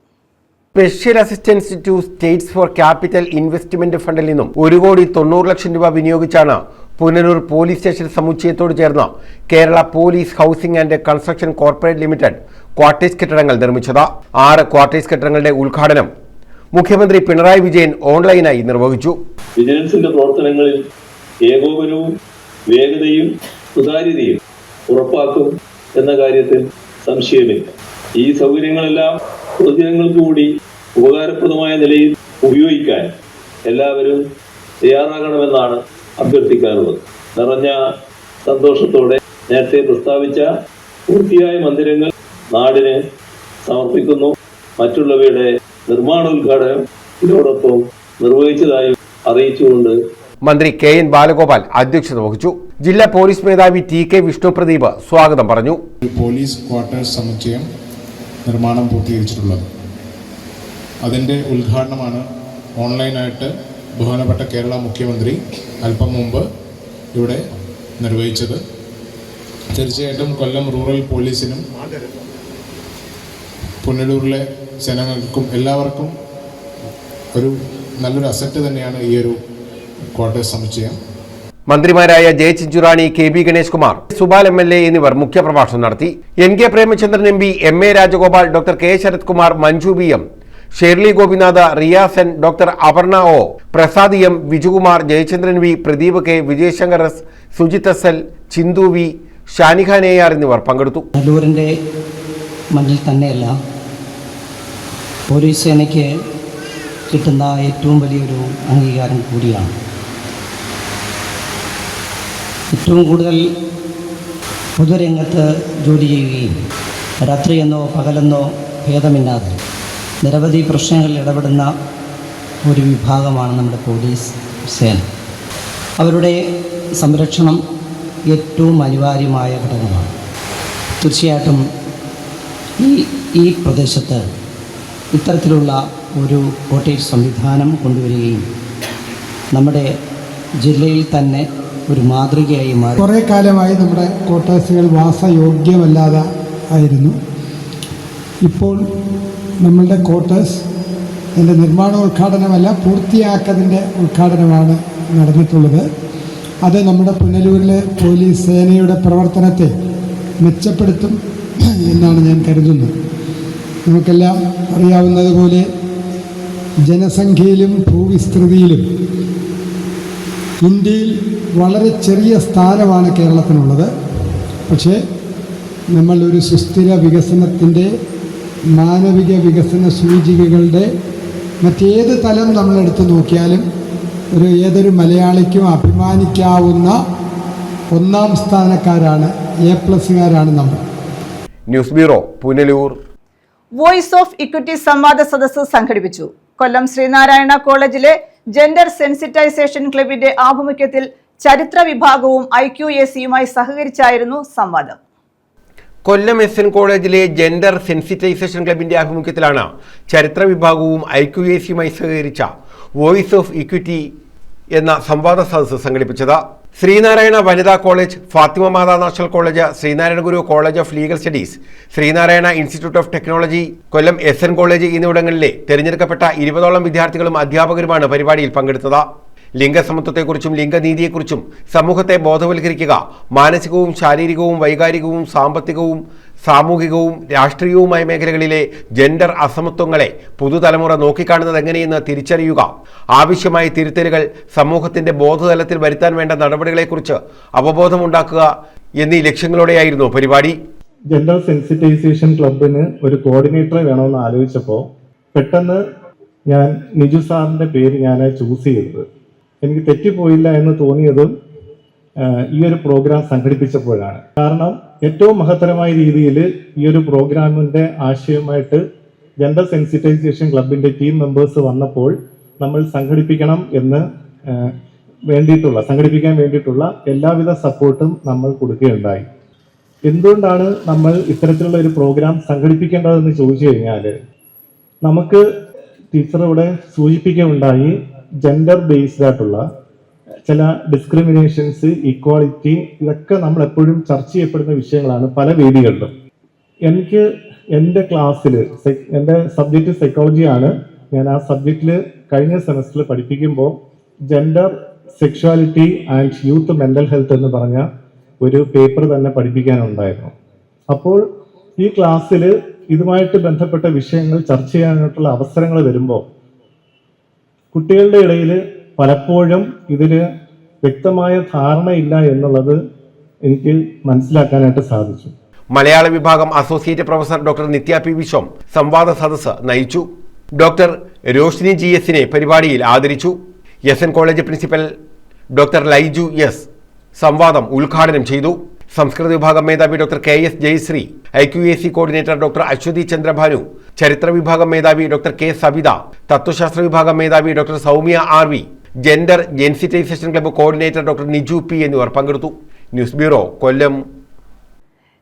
Special assistance to states for capital investment ഫണ്ടിൽ നിന്നും 1,90 ലക്ഷം രൂപ വിനിയോഗിച്ചാണ് പുനലൂർ പോലീസ് സ്റ്റേഷൻ സമുച്ചയത്തോട് ചേർന്ന് Kerala police housing and construction corporate limited quarters കെട്ടിടങ്ങൾ നിർമ്മിച്ചത്. 6 ക്വാർട്ടേഴ്സ് കെട്ടിടങ്ങളുടെ ഉദ്ഘാടനം മുഖ്യമന്ത്രി പിണറായി വിജയൻ ഓൺലൈനായി നിർവഹിച്ചു. വിജിലൻസിന്റെ പ്രവർത്തനങ്ങളിൽ ഏകോപനവും വേഗതയും സുതാര്യതയും ഉറപ്പാക്കും എന്ന കാര്യത്തിൽ സംശയമില്ല. ഈ സൗകര്യങ്ങളെല്ലാം പൊതുജനങ്ങൾക്ക് കൂടി ഉപകാരപ്രദമായ നിലയിൽ ഉപയോഗിക്കാൻ എല്ലാവരും തയ്യാറാകണമെന്നാണ് അഭ്യർത്ഥിക്കാറുള്ളത്. നിറഞ്ഞ സന്തോഷത്തോടെ നേരത്തെ പ്രസ്താവിച്ച പൂർത്തിയായ മന്ദിരങ്ങൾ നാടിന് സമർപ്പിക്കുന്നു. മറ്റുള്ളവയുടെ നിർമ്മാണോദ്ഘാടനം ഇതിനോടൊപ്പം നിർവഹിച്ചതായി അറിയിച്ചുകൊണ്ട് മന്ത്രി KN ബാലഗോപാൽ അധ്യക്ഷത വഹിച്ചു. ജില്ലാ പോലീസ് മേധാവി TK വിഷ്ണുപ്രദീപ് സ്വാഗതം പറഞ്ഞു. പോലീസ് ക്വാർട്ടേഴ്സ് സമുച്ചയം നിർമ്മാണം പൂർത്തീകരിച്ചിട്ടുള്ളത്. അതിൻ്റെ ഉദ്ഘാടനമാണ് ഓൺലൈനായിട്ട് ബഹുമാനപ്പെട്ട കേരള മുഖ്യമന്ത്രി അല്പം മുമ്പ് ഇവിടെ നിർവഹിച്ചത്. തീർച്ചയായിട്ടും കൊല്ലം റൂറൽ പോലീസിനും പുനലൂരിലെ ജനങ്ങൾക്കും എല്ലാവർക്കും ഒരു നല്ലൊരു അസറ്റ് തന്നെയാണ് ഈ ഒരു ക്വാർട്ടേഴ്സ് സമുച്ചയം. മന്ത്രിമാരായ J Chinchurani, KB Ganesh Kumar, Subal MLA എന്നിവർ മുഖ്യപ്രഭാഷണം നടത്തി. NK Premachandran MP, MA Rajagopal, doctor K Sarath Kumar, Manju BM, Shirley Gopinath, Riyasan, doctor Aparna O, Prasad M, Vijukumar, Jayachandran V, Pradeep K, Vijayasankar S, Sujith SL, Chinthu V, Shanikhan AR എന്നിവർ പങ്കെടുത്തു. പുനലൂരിൻ്റെ മണ്ണിൽ തന്നെയല്ല, പോലീസ് സേനയ്ക്ക് കിട്ടുന്ന ഏറ്റവും വലിയൊരു അംഗീകാരം കൂടിയാണ്. ഏറ്റവും കൂടുതൽ പൊതുരംഗത്ത് ജോലി ചെയ്യുകയും രാത്രിയെന്നോ പകലെന്നോ ഭേദമില്ലാതെ നിരവധി പ്രശ്നങ്ങളിൽ ഇടപെടുന്ന ഒരു വിഭാഗമാണ് നമ്മുടെ പോലീസ് സേന. അവരുടെ സംരക്ഷണം ഏറ്റവും അനിവാര്യമായ ഘടകമാണ്. തീർച്ചയായിട്ടും ഈ പ്രദേശത്ത് ഇത്തരത്തിലുള്ള ഒരു കോട്ടേജ് സംവിധാനം കൊണ്ടുവരികയും നമ്മുടെ ജില്ലയിൽ തന്നെ ഒരു മാതൃകയായി മാറി. കുറേ കാലമായി നമ്മുടെ ക്വാർട്ടേഴ്സുകൾ വാസയോഗ്യമല്ലാതെ ആയിരുന്നു. ഇപ്പോൾ നമ്മളുടെ ക്വാർട്ടേഴ്സ് അതിൻ്റെ നിർമ്മാണോദ്ഘാടനമല്ല, പൂർത്തിയാക്കതിൻ്റെ ഉദ്ഘാടനമാണ് നടന്നിട്ടുള്ളത്. അത് നമ്മുടെ പുനലൂരിലെ പോലീസ് സേനയുടെ പ്രവർത്തനത്തെ മെച്ചപ്പെടുത്തും എന്നാണ് ഞാൻ കരുതുന്നത്. നമുക്കെല്ലാം അറിയാവുന്നതുപോലെ ജനസംഖ്യയിലും ഭൂവിസ്തൃതിയിലും ഇന്ത്യയിൽ വളരെ ചെറിയ സ്ഥാനമാണ് കേരളത്തിനുള്ളത്. പക്ഷേ നമ്മൾ ഒരു സുസ്ഥിര വികസനത്തിൻ്റെ മാനവിക വികസന സൂചികകളുടെ മറ്റേത് തലം നമ്മളെടുത്ത് നോക്കിയാലും ഏതൊരു മലയാളിക്കും അഭിമാനിക്കാവുന്ന ഒന്നാം സ്ഥാനക്കാരാണ്, A+കാരാണ് നമ്മൾ. News bureau, Punalur. Voice of equity സംവാദ സദസ്സ് സംഘടിപ്പിച്ചു. കൊല്ലം ശ്രീനാരായണ കോളേജിലെ ജെൻഡർ സെൻസിറ്റൈസേഷൻ ക്ലബിന്റെ ആഭിമുഖ്യത്തിൽ ചരിത്ര വിഭാഗവും IQACയുമായി സഹകരിച്ചായിരുന്നു സംവാദം. കൊല്ലം SN കോളേജിലെ ജെൻഡർ സെൻസിറ്റൈസേഷൻ ക്ലബിന്റെ ആഭിമുഖ്യത്തിലാണ് ചരിത്ര വിഭാഗവും IQACയുമായി സഹകരിച്ച വോയിസ് ഓഫ് ഇക്വിറ്റി എന്ന സംവാദ സദസ്സ് സംഘടിപ്പിച്ചത്. ശ്രീനാരായണ വനിതാ college, Fathima Matha national college, Sreenarayana Guru college of legal studies, Sreenarayana institute of technology, Kollam SN college എന്നിവിടങ്ങളിലെ തിരഞ്ഞെടുക്കപ്പെട്ട 20ഓളം വിദ്യാർത്ഥികളും അധ്യാപകരുമാണ് പരിപാടിയിൽ പങ്കെടുത്തത്. ലിംഗസമത്വത്തെക്കുറിച്ചും ലിംഗനീതിയെക്കുറിച്ചും സമൂഹത്തെ ബോധവൽക്കരിക്കുക, മാനസികവും ശാരീരികവും വൈകാരികവും സാമ്പത്തികവും സാമൂഹികവും രാഷ്ട്രീയവുമായ മേഖലകളിലെ ജെൻഡർ അസമത്വങ്ങളെ പുതുതലമുറ നോക്കിക്കാണുന്നത് എങ്ങനെയെന്ന് തിരിച്ചറിയുക, ആവശ്യമായ തിരുത്തലുകൾ സമൂഹത്തിന്റെ ബോധതലത്തിൽ വരുത്താൻ വേണ്ട നടപടികളെക്കുറിച്ച് അവബോധമുണ്ടാക്കുക എന്നീ ലക്ഷ്യങ്ങളോടെയായിരുന്നു പരിപാടി. ജെൻഡർ സെൻസിറ്റൈസേഷൻ ക്ലബിന് ഒരു കോർഡിനേറ്ററെ വേണമെന്ന് ആലോചിച്ചപ്പോൾ പെട്ടെന്ന് ഞാൻ നിജു സാറിൻ്റെ പേര് ഞാൻ ചൂസ് ചെയ്തത്. എനിക്ക് തെറ്റിപ്പോയില്ല എന്ന് തോന്നിയതും ഈ ഒരു പ്രോഗ്രാം സംഘടിപ്പിച്ചപ്പോഴാണ്. കാരണം ഏറ്റവും മഹത്തരമായ രീതിയിൽ ഈ ഒരു പ്രോഗ്രാമിൻ്റെ ആശയമായിട്ട് ജെൻഡർ സെൻസിറ്റൈസേഷൻ ക്ലബിൻ്റെ ടീം മെമ്പേഴ്സ് വന്നപ്പോൾ നമ്മൾ സംഘടിപ്പിക്കാൻ വേണ്ടിയിട്ടുള്ള എല്ലാവിധ സപ്പോർട്ടും നമ്മൾ കൊടുക്കുകയുണ്ടായി. എന്തുകൊണ്ടാണ് നമ്മൾ ഇത്തരത്തിലുള്ള ഒരു പ്രോഗ്രാം സംഘടിപ്പിക്കേണ്ടതെന്ന് ചോദിച്ചു കഴിഞ്ഞാൽ, നമുക്ക് ടീച്ചർ ഇവിടെ സൂചിപ്പിക്കുകയുണ്ടായി, ജെൻഡർ ബേസ്ഡ് ആയിട്ടുള്ള ചില ഡിസ്ക്രിമിനേഷൻസ്, ഇക്വാളിറ്റി, ഇതൊക്കെ നമ്മൾ എപ്പോഴും ചർച്ച ചെയ്യപ്പെടുന്ന വിഷയങ്ങളാണ് പല വേദികളിലും. എനിക്ക് എൻ്റെ ക്ലാസ്സിൽ എൻ്റെ സബ്ജക്റ്റ് സൈക്കോളജിയാണ്. ഞാൻ ആ സബ്ജക്റ്റിൽ കഴിഞ്ഞ സെമസ്റ്ററിൽ പഠിപ്പിക്കുമ്പോൾ gender sexuality and youth mental health എന്ന് പറഞ്ഞ ഒരു പേപ്പർ തന്നെ പഠിപ്പിക്കാനുണ്ടായിരുന്നു. അപ്പോൾ ഈ ക്ലാസ്സിൽ ഇതുമായിട്ട് ബന്ധപ്പെട്ട വിഷയങ്ങൾ ചർച്ച ചെയ്യാനായിട്ടുള്ള അവസരങ്ങൾ വരുമ്പോൾ കുട്ടികളുടെ ഇടയിൽ പലപ്പോഴും ഇതിൽ വ്യക്തമായ ധാരണയില്ല എന്നുള്ളത് എനിക്ക് മനസ്സിലാക്കാനായിട്ട് സാധിച്ചു. മലയാള വിഭാഗം associate professor doctor Nithya P Viswam സംവാദ സദസ്സ് നയിച്ചു. ഡോക്ടർ രോഷിനി GS പരിപാടിയിൽ ആദരിച്ചു. SN college principal doctor Laiju S സംവാദം ഉദ്ഘാടനം ചെയ്തു. സംസ്കൃത വിഭാഗം മേധാവി doctor KS Jayasree, IQAC coordinator doctor Aswathi Chandrabhanu, ചരിത്ര വിഭാഗം മേധാവി ഡോക്ടർ K സവിത, തത്വശാസ്ത്ര വിഭാഗം മേധാവി doctor Soumya RV, gender sensitization club coordinator doctor Niju P എന്നിവർ പങ്കെടുത്തു. News bureau, Kollam.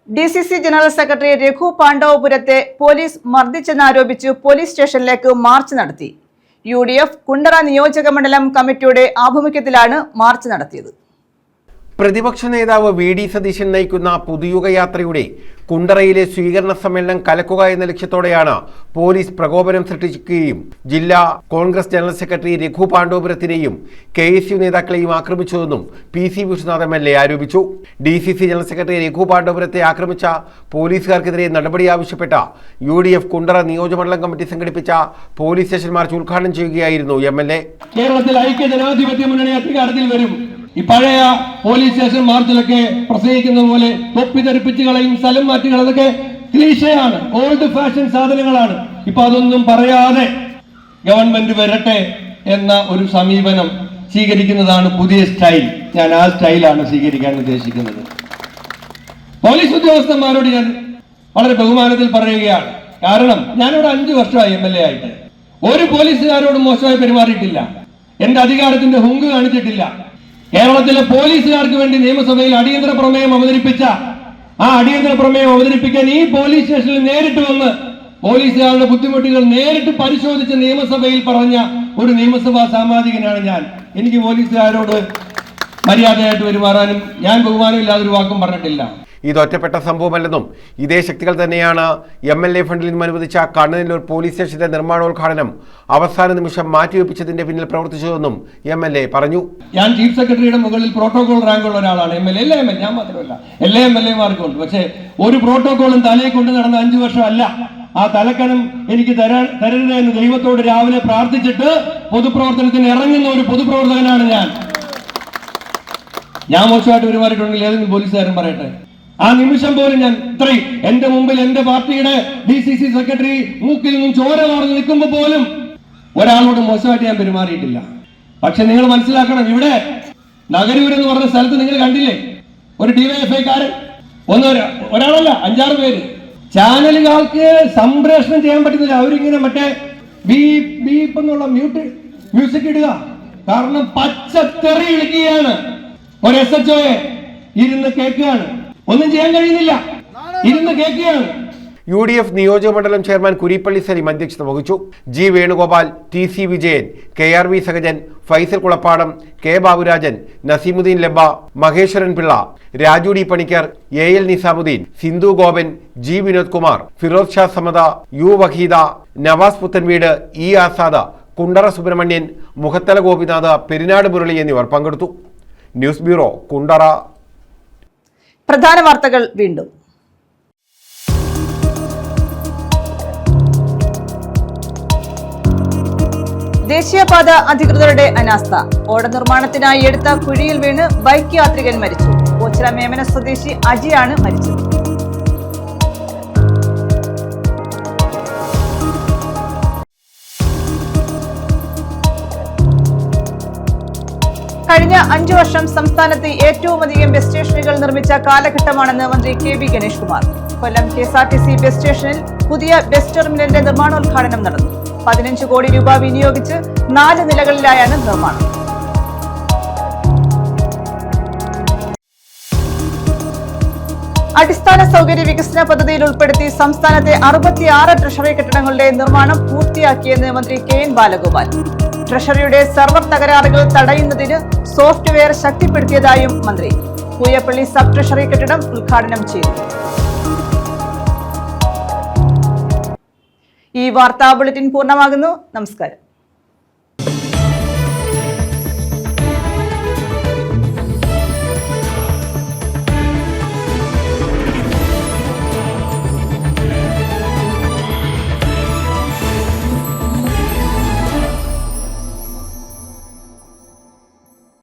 DCC general secretary Raghu പാണ്ഡവപുരത്തെ പോലീസ് മർദ്ദിച്ചെന്നാരോപിച്ച് പോലീസ് സ്റ്റേഷനിലേക്ക് മാർച്ച് നടത്തി. UDF കുണ്ടറ നിയോജക മണ്ഡലം കമ്മിറ്റിയുടെ ആഭിമുഖ്യത്തിലാണ് മാർച്ച് നടത്തിയത്. പ്രതിപക്ഷ നേതാവ് VD സതീശൻ നയിക്കുന്ന പുതുയുഗ യാത്രയുടെ കുണ്ടറയിലെ സ്വീകരണ സമ്മേളനം കലക്കുക എന്ന ലക്ഷ്യത്തോടെയാണ് പോലീസ് പ്രകോപനം സൃഷ്ടിക്കുകയും ജില്ലാ കോൺഗ്രസ് ജനറൽ സെക്രട്ടറി രഘു പാണ്ഡവപുരത്തിനെയും KSU നേതാക്കളെയും ആക്രമിച്ചതെന്നും PC വിശ്വനാഥ് MLA ആരോപിച്ചു. DCC ജനറൽ സെക്രട്ടറി രഘു പാണ്ഡവപുരത്തെ ആക്രമിച്ച പോലീസുകാർക്കെതിരെ നടപടി ആവശ്യപ്പെട്ട UDF കുണ്ടറ നിയോജകമണ്ഡലം കമ്മിറ്റി സംഘടിപ്പിച്ച പോലീസ് സ്റ്റേഷൻ മാർച്ച് ഉദ്ഘാടനം ചെയ്യുകയായിരുന്നു MLA. കേരളത്തിൽ ഐക്യ ജനാധിപത്യ മുന്നണി അധികാരത്തിൽ വരും. ഈ പഴയ പോലീസ് സ്റ്റേഷൻ മാർച്ചിലൊക്കെ പ്രസംഗിക്കുന്ന പോലെ തൊപ്പി തെറിപ്പിച്ച് കളയും, സ്ഥലം മാറ്റുകൾ, അതൊക്കെ ക്ലീശയാണ്, ഓൾഡ് ഫാഷൻ സാധനങ്ങളാണ്. ഇപ്പൊ അതൊന്നും പറയാതെ ഗവൺമെന്റ് വരട്ടെ എന്ന ഒരു സമീപനം സ്വീകരിക്കുന്നതാണ് പുതിയ സ്റ്റൈൽ. ഞാൻ ആ സ്റ്റൈലാണ് സ്വീകരിക്കാൻ ഉദ്ദേശിക്കുന്നത്. പോലീസ് ഉദ്യോഗസ്ഥന്മാരോട് ഞാൻ വളരെ ബഹുമാനത്തിൽ പറയുകയാണ്. കാരണം ഞാനിവിടെ 5 വർഷമായി MLA ആയിട്ട് ഒരു പോലീസുകാരോടും മോശമായി പെരുമാറിയിട്ടില്ല. എന്റെ അധികാരത്തിന്റെ ഹുങ്ക് കാണിച്ചിട്ടില്ല. കേരളത്തിലെ പോലീസുകാർക്ക് വേണ്ടി നിയമസഭയിൽ അടിയന്തര പ്രമേയം അവതരിപ്പിച്ച ആ അടിയന്തര പ്രമേയം അവതരിപ്പിക്കാൻ ഈ പോലീസ് സ്റ്റേഷനിൽ നേരിട്ട് വന്ന് പോലീസുകാരുടെ ബുദ്ധിമുട്ടുകൾ നേരിട്ട് പരിശോധിച്ച് നിയമസഭയിൽ പറഞ്ഞ ഒരു നിയമസഭാ സാമാജികനാണ് ഞാൻ. എനിക്ക് പോലീസുകാരോട് മര്യാദയായിട്ട് പെരുമാറാനും ഞാൻ ബഹുമാനമില്ലാതൊരു വാക്കും പറഞ്ഞിട്ടില്ല. ഇത് ഒറ്റപ്പെട്ട സംഭവമല്ലെന്നും ഇതേ ശക്തികൾ തന്നെയാണ് MLA ഫണ്ടിൽ നിന്നും അനുവദിച്ച കണ്ണനല്ലൂർ പോലീസ് സ്റ്റേഷന്റെ നിർമ്മാണോദ്ഘാടനം അവസാന നിമിഷം മാറ്റിവെപ്പിച്ചതിന്റെ പിന്നിൽ പ്രവർത്തിച്ചതെന്നും MLA പറഞ്ഞു. ഞാൻ ചീഫ് സെക്രട്ടറിയുടെ മുകളിൽ പ്രോട്ടോകോൾ റാങ്കുള്ള ഒരാളാണ്. എല്ലാ MLA ഞാൻ മാത്രമല്ല, എല്ലാ MLA-മാർക്കും ഉണ്ട്. പക്ഷേ ഒരു പ്രോട്ടോകോളും തലയെ കൊണ്ട് നടന്ന 5 വർഷമല്ല. ആ തലക്കനം എനിക്ക് തരരുത് എന്ന് ദൈവത്തോട് രാവിലെ പ്രാർത്ഥിച്ചിട്ട് പൊതുപ്രവർത്തനത്തിന് ഇറങ്ങുന്ന ഒരു പൊതുപ്രവർത്തകനാണ് ഞാൻ. മോശമായിട്ട് പെരുമാറിയിട്ടുണ്ടെങ്കിൽ ഏതെങ്കിലും പോലീസുകാരൻ പറയട്ടെ. ആ നിമിഷം പോലും ഞാൻ ഇത്രയും എന്റെ മുമ്പിൽ എന്റെ പാർട്ടിയുടെ DCC സെക്രട്ടറി മൂക്കിൽ നിന്നും ചോര വാർന്ന് നിൽക്കുമ്പോൾ പോലും ഒരാളോട് മോശമായിട്ട് ഞാൻ പെരുമാറിയിട്ടില്ല. പക്ഷെ നിങ്ങൾ മനസ്സിലാക്കണം, ഇവിടെ നഗരൂരെന്ന് പറഞ്ഞ സ്ഥലത്ത് നിങ്ങൾ കണ്ടില്ലേ, ഒരു DYFI-കാരൻ ഒരാളല്ല 5-6 പേര്. ചാനലുകാർക്ക് സംപ്രേഷണം ചെയ്യാൻ പറ്റുന്നില്ല. അവരിങ്ങനെ മറ്റേ ബീപ്പ് എന്നുള്ള മ്യൂസിക് ഇടുക. കാരണം പച്ചത്തെറി വിളിക്കുകയാണ്. ഒരു SHOയെ ഇരുന്ന് കേൾക്കുകയാണ്, ഒന്നും ചെയ്യാൻ കഴിയുന്നില്ല, ഇരുന്ന് കേൾക്കുകയാണ്. UDF നിയോജക മണ്ഡലം ചെയർമാൻ കുരിപ്പള്ളി സലീം അധ്യക്ഷത വഹിച്ചു. G Venugopal, TC Vijayan, KRV Sahajan, Faisal Kulappadam, K Baburajan, Naseemuddin Labba, Maheshwaran Pillai, Raju D Panicker, AL Nizamuddin, Sindhu Gopan, G Vinod Kumar, Firoz Shah സമദ, U Waheeda, Nawaz Puthenveedu, E Azad, Kundara Subramanian, Mukhathala Gopinath, Perinad Murali എന്നിവർ പങ്കെടുത്തു. News bureau, Kundara. പ്രധാന വാർത്തകൾ വീണ്ടും. ദേശീയപാത അധികൃതരുടെ അനാസ്ഥ. ഓട നിർമ്മാണത്തിനായി എടുത്ത കുഴിയിൽ വീണ് ബൈക്ക് യാത്രികൻ മരിച്ചു. ഓച്ചിറ മേമന സ്വദേശി അജിയാണ് മരിച്ചത്. കഴിഞ്ഞ 5 വർഷം സംസ്ഥാനത്ത് ഏറ്റവുമധികം ബസ് സ്റ്റേഷനുകൾ നിർമ്മിച്ച കാലഘട്ടമാണെന്ന് മന്ത്രി KB ഗണേഷ് കുമാർ. കൊല്ലം KSRTC ബസ് സ്റ്റേഷനിൽ പുതിയ ബസ് ടെർമിനലിന്റെ നിർമ്മാണോദ്ഘാടനം നടന്നു. 15 കോടി രൂപ വിനിയോഗിച്ച് 4 നിലകളിലായാണ് നിർമ്മാണം. അടിസ്ഥാന സൗകര്യ വികസന പദ്ധതിയിൽ ഉൾപ്പെടുത്തി സംസ്ഥാനത്തെ 66 ട്രഷറി കെട്ടിടങ്ങളുടെ നിർമ്മാണം പൂർത്തിയാക്കിയെന്ന് മന്ത്രി KN ബാലഗോപാൽ. ട്രഷറിയുടെ സെർവർ തകരാറുകൾ തടയുന്നതിന് സോഫ്റ്റ്വെയർ ശക്തിപ്പെടുത്തിയതായും മന്ത്രി. പൂയപ്പള്ളി സബ് ട്രഷറി കെട്ടിടം ഉദ്ഘാടനം ചെയ്തു. ഈ വാർത്താ ബുള്ളറ്റിൻ പൂർണ്ണമാകുന്നു. നമസ്കാരം.